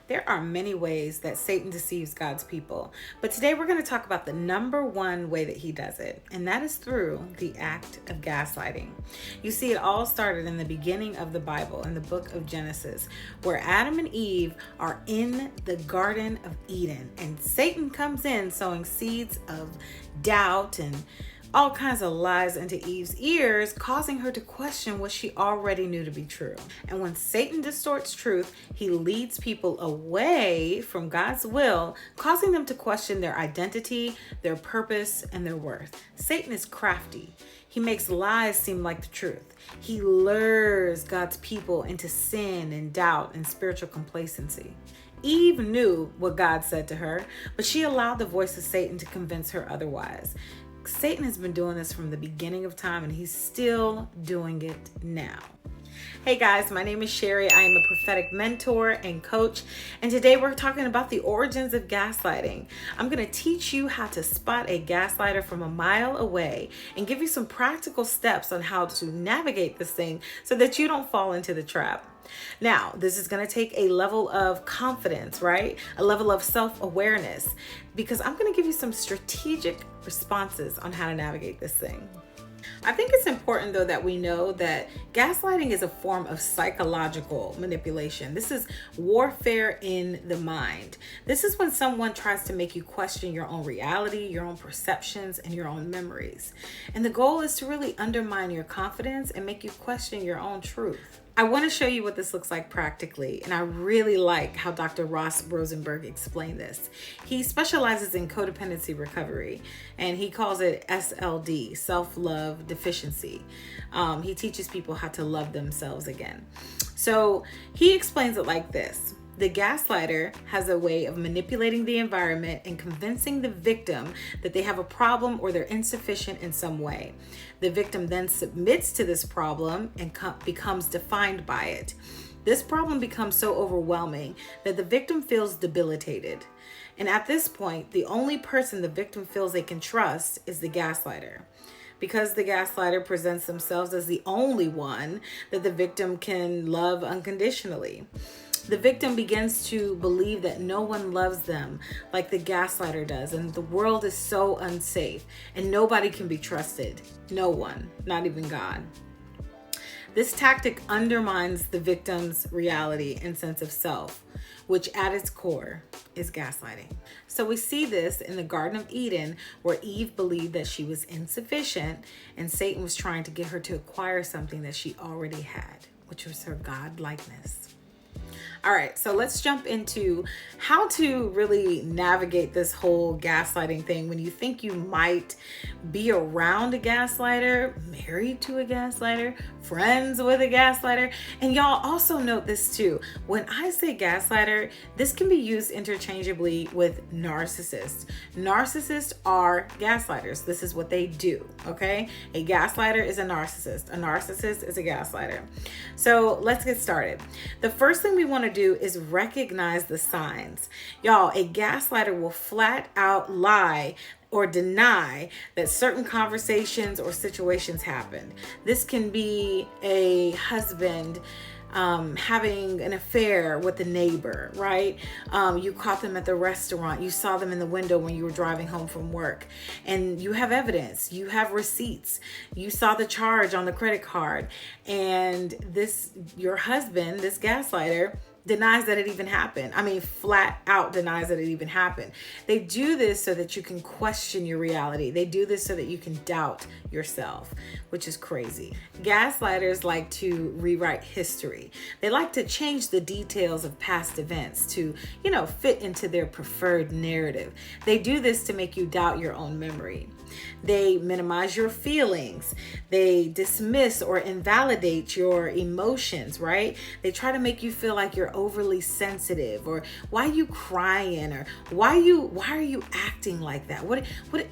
There are many ways that Satan deceives God's people, but today we're going to talk about the number one way that he does it, and that is through the act of gaslighting. You see, it all started in the beginning of the Bible, in the book of Genesis, where Adam and Eve are in the Garden of Eden, and Satan comes in sowing seeds of doubt and all kinds of lies into Eve's ears, causing her to question what she already knew to be true. And when Satan distorts truth, he leads people away from God's will, causing them to question their identity, their purpose, and their worth. Satan is crafty. He makes lies seem like the truth. He lures God's people into sin and doubt and spiritual complacency. Eve knew what God said to her, but she allowed the voice of Satan to convince her otherwise. Satan has been doing this from the beginning of time, and he's still doing it now. Hey guys, my name is Sherry. I am a prophetic mentor and coach, and today we're talking about the origins of gaslighting. I'm going to teach you how to spot a gaslighter from a mile away and give you some practical steps on how to navigate this thing so that you don't fall into the trap. Now, this is going to take a level of confidence, right? A level of self-awareness, because I'm going to give you some strategic responses on how to navigate this thing. I think it's important, though, that we know that gaslighting is a form of psychological manipulation. This is warfare in the mind. This is when someone tries to make you question your own reality, your own perceptions, and your own memories. And the goal is to really undermine your confidence and make you question your own truth. I want to show you what this looks like practically, and I really like how Dr. Ross Rosenberg explained this. He specializes in codependency recovery, and he calls it SLD, self-love deficiency. He teaches people how to love themselves again. So he explains it like this. The gaslighter has a way of manipulating the environment and convincing the victim that they have a problem or they're insufficient in some way. The victim then submits to this problem and becomes defined by it. This problem becomes so overwhelming that the victim feels debilitated. And at this point, the only person the victim feels they can trust is the gaslighter. Because the gaslighter presents themselves as the only one that the victim can love unconditionally. The victim begins to believe that no one loves them like the gaslighter does, and the world is so unsafe, and nobody can be trusted. No one, not even God. This tactic undermines the victim's reality and sense of self, which at its core is gaslighting. So we see this in the Garden of Eden, where Eve believed that she was insufficient, and Satan was trying to get her to acquire something that she already had, which was her God-likeness. All right, so let's jump into how to really navigate this whole gaslighting thing when you think you might be around a gaslighter, married to a gaslighter, friends with a gaslighter. And y'all also note this too. When I say gaslighter, this can be used interchangeably with narcissists. Narcissists are gaslighters. This is what they do, okay? A gaslighter is a narcissist. A narcissist is a gaslighter. So let's get started. The first thing we want to do is recognize the signs. Y'all, a gaslighter will flat out lie or deny that certain conversations or situations happened. This can be a husband having an affair with a neighbor, right? You caught them at the restaurant. You saw them in the window when you were driving home from work, and you have evidence. You have receipts. You saw the charge on the credit card, and your husband, this gaslighter, denies that it even happened. I mean, flat out denies that it even happened. They do this so that you can question your reality. They do this so that you can doubt yourself, which is crazy. Gaslighters like to rewrite history. They like to change the details of past events to, fit into their preferred narrative. They do this to make you doubt your own memory. They minimize your feelings. They dismiss or invalidate your emotions, right? They try to make you feel like you're overly sensitive, or why are you crying, or why are you acting like that?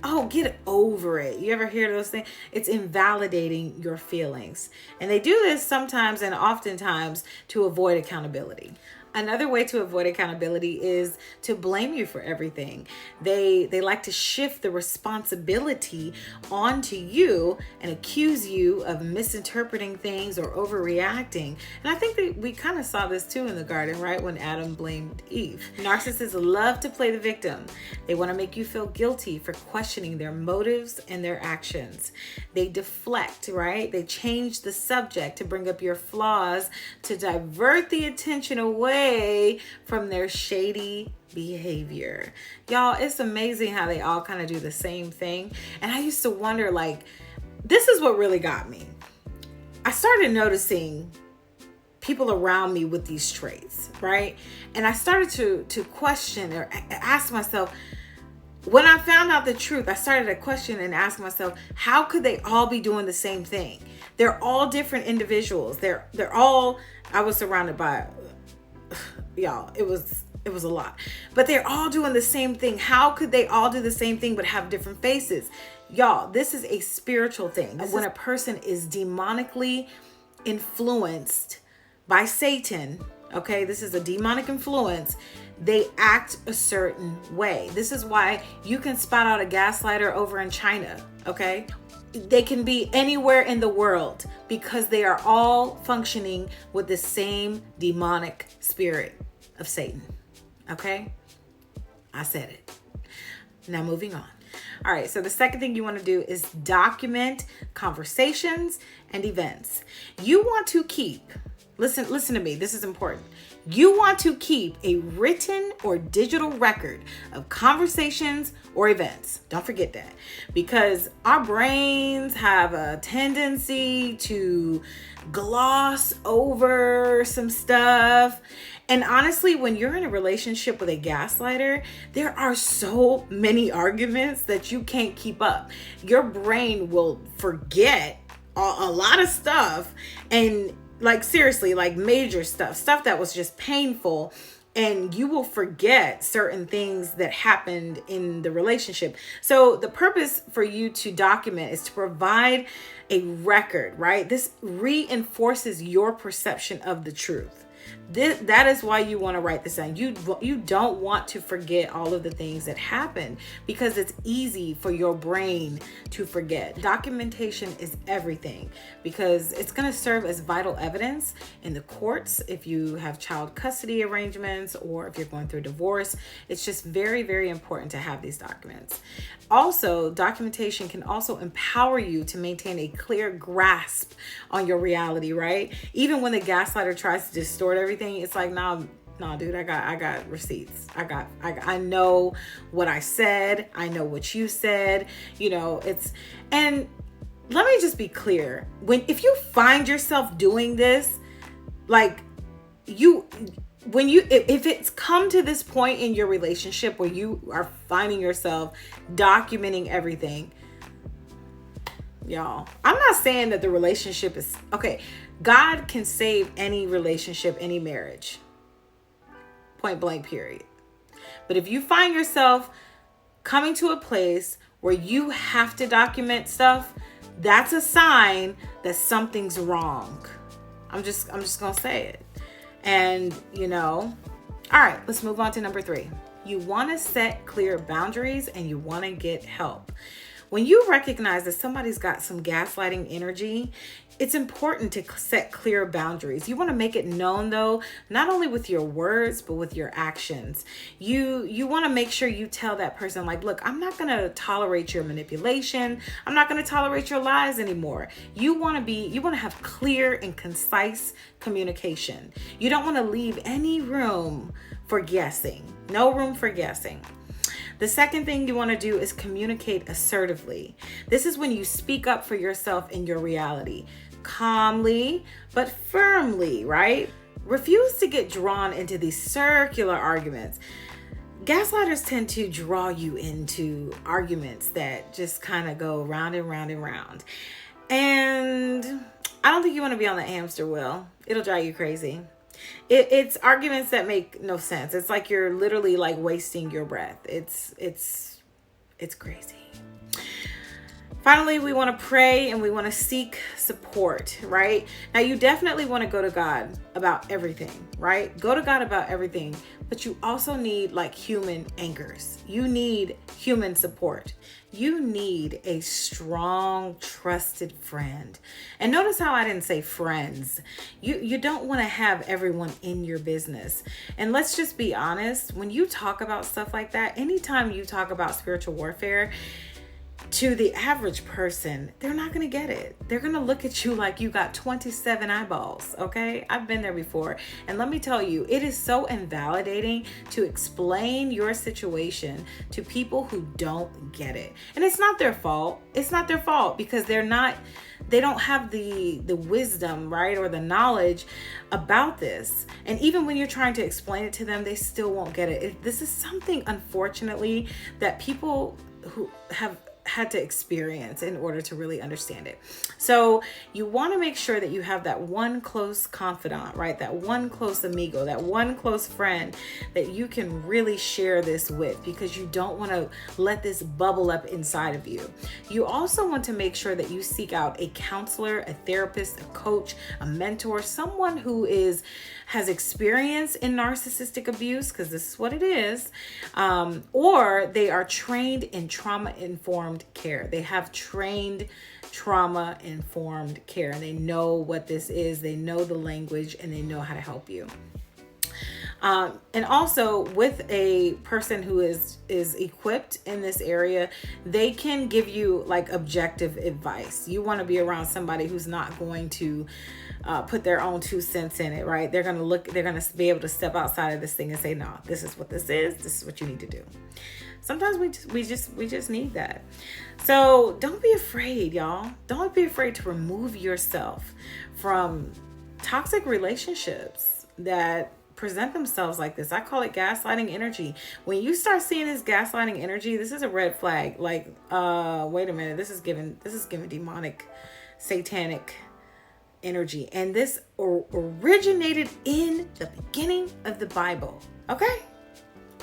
Oh, get over it. You ever hear those things? It's invalidating your feelings. And they do this sometimes and oftentimes to avoid accountability. Another way to avoid accountability is to blame you for everything. They like to shift the responsibility onto you and accuse you of misinterpreting things or overreacting. And I think that we kind of saw this too in the garden, right? When Adam blamed Eve. Narcissists love to play the victim. They want to make you feel guilty for questioning their motives and their actions. They deflect, right? They change the subject to bring up your flaws, to divert the attention away from their shady behavior. Y'all, it's amazing how they all kind of do the same thing. And I used to wonder, like, this is what really got me. I started noticing people around me with these traits, right? And I started to question or ask myself, when I found out the truth, I started to question and ask myself, how could they all be doing the same thing? They're all different individuals. They're all, I was surrounded by, y'all, it was a lot, but they're all doing the same thing. How could they all do the same thing but have different faces? Y'all, this is a spiritual thing. When a person is demonically influenced by Satan, okay, this is a demonic influence, they act a certain way. This is why you can spot out a gaslighter over in China, okay? They can be anywhere in the world because they are all functioning with the same demonic spirit of Satan. Okay? I said it. Now moving on. All right, so the second thing you want to do is document conversations and events. You want to keep, listen to me, this is important. You want to keep a written or digital record of conversations or events. Don't forget that, because our brains have a tendency to gloss over some stuff. And honestly, when you're in a relationship with a gaslighter, there are so many arguments that you can't keep up. Your brain will forget a lot of stuff, and like seriously, like major stuff that was just painful, and you will forget certain things that happened in the relationship. So the purpose for you to document is to provide a record, right? This reinforces your perception of the truth. That is why you want to write this down. You don't want to forget all of the things that happened, because it's easy for your brain to forget. Documentation is everything, because it's going to serve as vital evidence in the courts if you have child custody arrangements or if you're going through divorce. It's just very, very important to have these documents. Also, documentation can also empower you to maintain a clear grasp on your reality, right? Even when the gaslighter tries to distort everything, it's like, nah, dude, I got receipts. I know what I said. I know what you said. You know, and let me just be clear. If you find yourself doing this, like if it's come to this point in your relationship where you are finding yourself documenting everything, y'all, I'm not saying that the relationship is okay. God can save any relationship, any marriage, point blank, period. But if you find yourself coming to a place where you have to document stuff, that's a sign that something's wrong. I'm just gonna say it. And, all right, let's move on to number 3. You want to set clear boundaries and you want to get help. When you recognize that somebody's got some gaslighting energy, it's important to set clear boundaries. You want to make it known, though, not only with your words, but with your actions. You want to make sure you tell that person, like, look, I'm not going to tolerate your manipulation. I'm not going to tolerate your lies anymore. You want to have clear and concise communication. You don't want to leave any room for guessing. No room for guessing. The second thing you want to do is communicate assertively. This is when you speak up for yourself in your reality, calmly but firmly, right? Refuse to get drawn into these circular arguments. Gaslighters tend to draw you into arguments that just kind of go round and round and round. And I don't think you want to be on the hamster wheel. It'll drive you crazy. It's arguments that make no sense. It's like you're literally like wasting your breath. It's crazy. Finally, we want to pray and we want to seek support, right? Now, you definitely want to go to God about everything, right? Go to God about everything, but you also need like human anchors. You need human support. You need a strong, trusted friend. And notice how I didn't say friends. You don't want to have everyone in your business. And let's just be honest, when you talk about stuff like that, anytime you talk about spiritual warfare, to the average person, they're not going to get it. They're going to look at you like you got 27 eyeballs. Okay. I've been there before. And let me tell you, it is so invalidating to explain your situation to people who don't get it. And it's not their fault. It's not their fault because they don't have the wisdom, right? Or the knowledge about this. And even when you're trying to explain it to them, they still won't get it. This is something, unfortunately, that people who have had to experience in order to really understand it. So you want to make sure that you have that one close confidant, right? That one close amigo, that one close friend that you can really share this with, because you don't want to let this bubble up inside of you. You also want to make sure that you seek out a counselor, a therapist, a coach, a mentor, someone who has experience in narcissistic abuse, because this is what it is, or they are trained in trauma-informed care. They have trained trauma-informed care, and they know what this is. They know the language, and they know how to help you. And also with a person who is equipped in this area, they can give you like objective advice. You want to be around somebody who's not going to put their own 2 cents in it, right? They're going to be able to step outside of this thing and say, no, this is what this is. This is what you need to do. Sometimes we just need that. So don't be afraid, y'all. Don't be afraid to remove yourself from toxic relationships that present themselves like this. I call it gaslighting energy. When you start seeing this gaslighting energy, this is a red flag. Like, wait a minute, this is giving demonic, satanic energy. And this originated in the beginning of the Bible. Okay?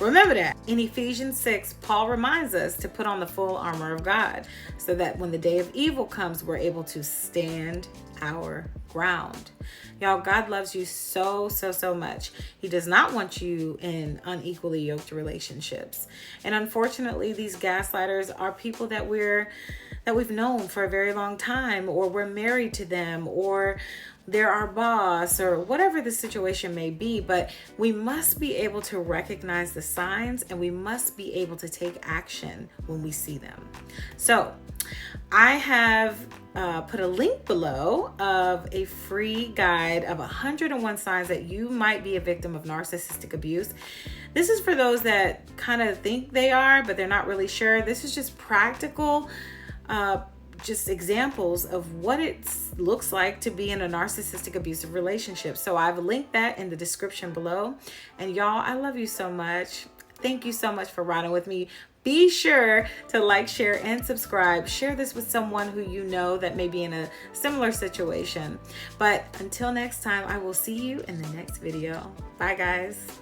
Remember that. In Ephesians 6, Paul reminds us to put on the full armor of God so that when the day of evil comes, we're able to stand our ground. Y'all, God loves you so, so, so much. He does not want you in unequally yoked relationships. And unfortunately, these gaslighters are people that we've known for a very long time, or we're married to them, or they're our boss, or whatever the situation may be. But we must be able to recognize the signs, and we must be able to take action when we see them. So I have put a link below of a free guide of 101 signs that you might be a victim of narcissistic abuse. This is for those that kind of think they are, but they're not really sure. This is just practical just examples of what it looks like to be in a narcissistic abusive relationship. So I've linked that in the description below. And y'all, I love you so much. Thank you so much for riding with me. Be sure to like, share, and subscribe. Share this with someone who you know that may be in a similar situation. But until next time, I will see you in the next video. Bye, guys.